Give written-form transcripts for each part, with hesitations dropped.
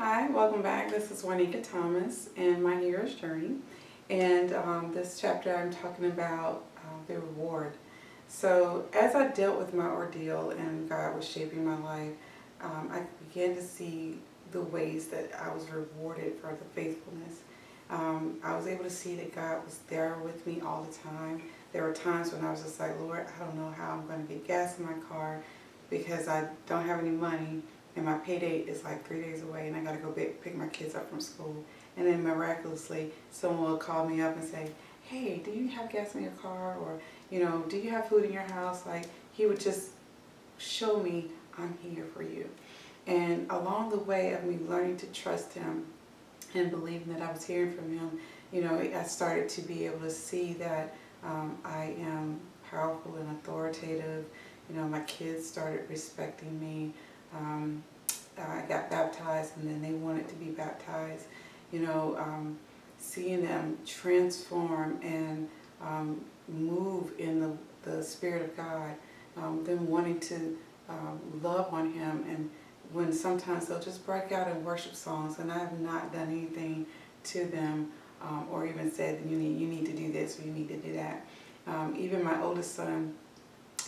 Hi, welcome back. This is Juanica Thomas and my hero's journey. And this chapter I'm talking about the reward. So as I dealt with my ordeal and God was shaping my life, I began to see the ways that I was rewarded for the faithfulness. I was able to see that God was there with me all the time. There were times when I was just like, Lord, I don't know how I'm going to get gas in my car because I don't have any money. And my payday is like 3 days away, and I got to go pick my kids up from school. And then miraculously, someone will call me up and say, hey, do you have gas in your car? Or, do you have food in your house? Like, he would just show me, I'm here for you. And along the way of me learning to trust him and believing that I was hearing from him, I started to be able to see that I am powerful and authoritative. My kids started respecting me. I got baptized, and then they wanted to be baptized. Seeing them transform and move in the Spirit of God, them wanting to love on Him, and when sometimes they'll just break out in worship songs, and I have not done anything to them or even said you need to do this or you need to do that. Even my oldest son,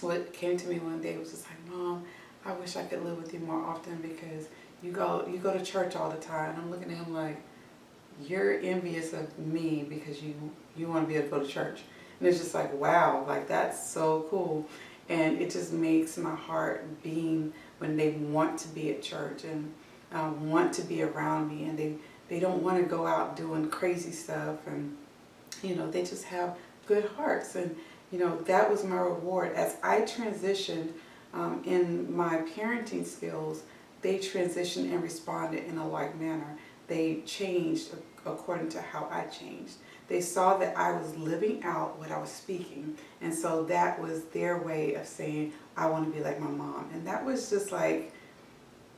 what came to me one day was just like, Mom, I wish I could live with you more often because you go to church all the time. And I'm looking at him like, you're envious of me because you want to be able to go to church. And it's just like, wow, like that's so cool. And it just makes my heart beam when they want to be at church and want to be around me, and they don't want to go out doing crazy stuff, and they just have good hearts. And that was my reward as I transitioned in my parenting skills. They transitioned and responded in a like manner. They changed according to how I changed. They saw that I was living out what I was speaking, and so that was their way of saying, I want to be like my mom. And that was just like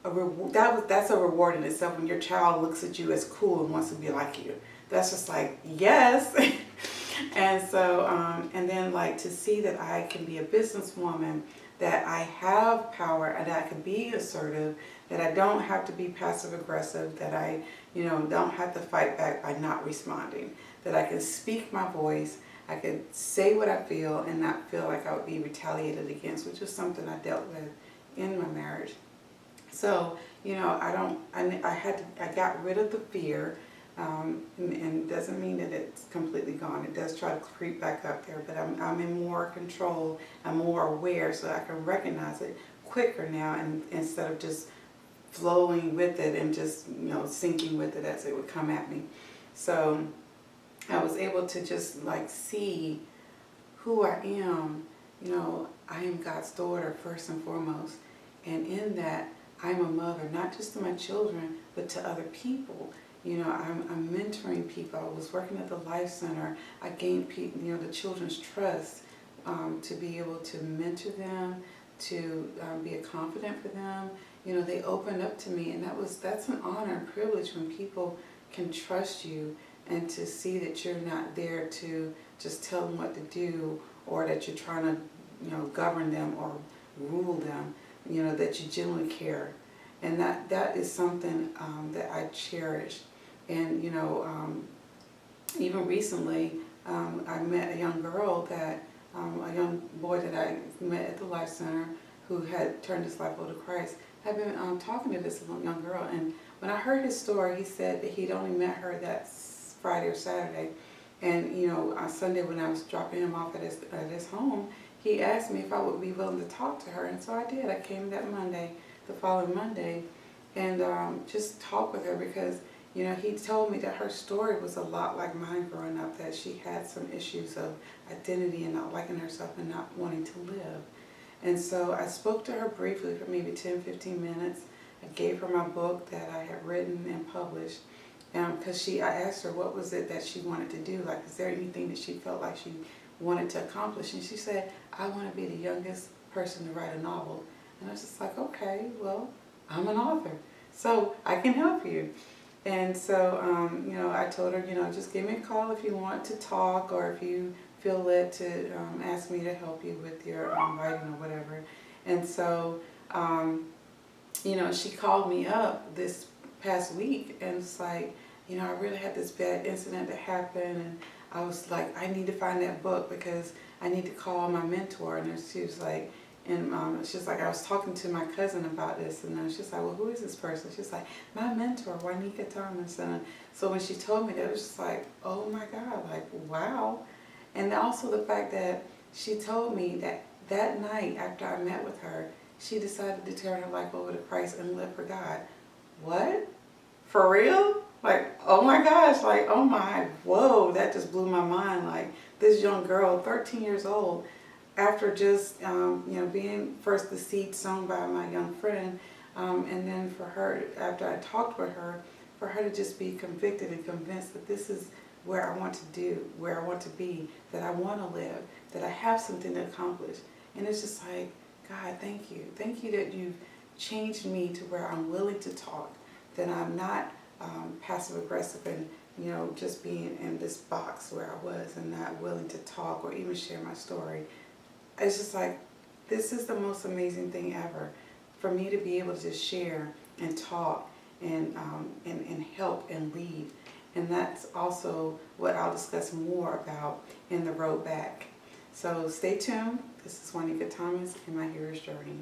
that's a reward in itself when your child looks at you as cool and wants to be like you. That's just like, yes. And so and then like to see that I can be a businesswoman, that I have power, and that I can be assertive, that I don't have to be passive aggressive, that I don't have to fight back by not responding, that I can speak my voice, I can say what I feel and not feel like I would be retaliated against, which is something I dealt with in my marriage. So I got rid of the fear. And doesn't mean that it's completely gone. It does try to creep back up there, but I'm in more control. I'm more aware, so I can recognize it quicker now, and instead of just flowing with it and just sinking with it as it would come at me. So I was able to just like see who I am. I am God's daughter first and foremost, and in that I'm a mother, not just to my children, but to other people. I'm mentoring people. I was working at the Life Center. I gained the children's trust to be able to mentor them, to be a confidant for them. They opened up to me, and that's an honor and privilege when people can trust you and to see that you're not there to just tell them what to do, or that you're trying to govern them or rule them. That you genuinely care, and that is something that I cherish. And even recently, I met a young girl a young boy that I met at the Life Center who had turned his life over to Christ. Had been talking to this young girl, and when I heard his story, he said that he'd only met her that Friday or Saturday, and on Sunday when I was dropping him off at his home, he asked me if I would be willing to talk to her, and so I did. I came that Monday, the following Monday, and just talk with her because he told me that her story was a lot like mine growing up, that she had some issues of identity and not liking herself and not wanting to live. And so I spoke to her briefly for maybe 10-15 minutes. I gave her my book that I had written and published, because I asked her what was it that she wanted to do. Like, is there anything that she felt like she wanted to accomplish? And she said, I want to be the youngest person to write a novel. And I was just like, okay, well, I'm an author, so I can help you. And so, I told her, just give me a call if you want to talk, or if you feel led to ask me to help you with your writing or whatever. And so, she called me up this past week, and it's like, you know, I really had this bad incident that happened, and I was like, I need to find that book because I need to call my mentor. And she was like, and she's like, I was talking to my cousin about this, and she's like, well, who is this person? She's like, my mentor, Juanica Thomas. And so when she told me that, it was just like, oh my God, like, wow. And also the fact that she told me that that night after I met with her, she decided to turn her life over to Christ and live for God. What? For real? Like, oh my gosh, like, oh my, whoa, that just blew my mind. Like, this young girl, 13 years old, after just, you know, being first the seed sown by my young friend, and then for her, after I talked with her, for her to just be convicted and convinced that this is where I want to do, where I want to be, that I want to live, that I have something to accomplish. And it's just like, God, thank you. Thank you that you've changed me to where I'm willing to talk, that I'm not passive aggressive and, you know, just being in this box where I was and not willing to talk or even share my story. It's just like, this is the most amazing thing ever, for me to be able to just share and talk and help and lead. And that's also what I'll discuss more about in the road back. So stay tuned. This is Juanica Thomas and my hero's journey.